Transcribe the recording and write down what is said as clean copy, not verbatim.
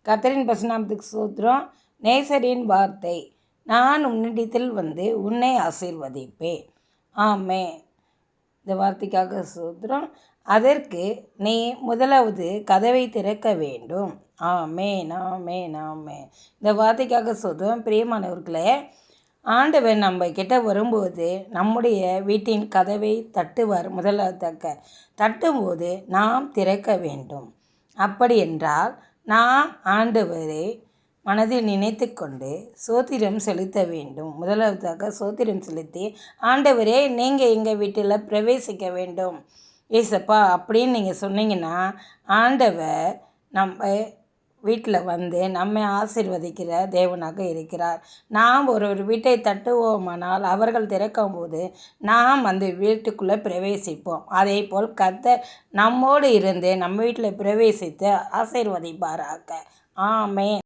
கர்த்தரின் பசுநாமத்துக்கு ஸ்தோத்திரம். நேசரின் வார்த்தை, நான் உன்னிடத்தில் வந்து உன்னை ஆசீர்வதிப்பேன். ஆமென். இந்த வார்த்தைக்காக ஸ்தோத்திரம். அதற்கு நீ முதலாவது கதவை திறக்க வேண்டும். ஆமென், ஆமென், ஆமென். இந்த வார்த்தைக்காக ஸ்தோத்திரம். பிரியமானவர்களே, ஆண்டவர் நம்ம கிட்ட வரும்போது நம்முடைய வீட்டின் கதவை தட்டுவார். முதலாவது தட்டும்போது நாம் திறக்க வேண்டும். அப்படி என்றால் நாம் ஆண்டவரை மனதில் நினைத்து கொண்டு சோத்திரம் செலுத்த வேண்டும். முதலாவதாக சோத்திரம் செலுத்தி, ஆண்டவரே நீங்கள் எங்கள் வீட்டில் பிரவேசிக்க வேண்டும் ஏசப்பா அப்படின்னு நீங்கள் சொன்னீங்கன்னா, ஆண்டவர் நம்ம வீட்டில் வந்து நம்மை ஆசீர்வதிக்கிற தேவனாக இருக்கிறார். நாம் ஒரு வீட்டை தட்டுவோமானால் அவர்கள் திறக்கும்போது நாம் அந்த வீட்டுக்குள்ளே பிரவேசிப்போம். அதே போல் கர்த்தர் நம்மோடு இருந்து நம்ம வீட்டில் பிரவேசித்து ஆசீர்வதிப்பாராக. ஆமென்.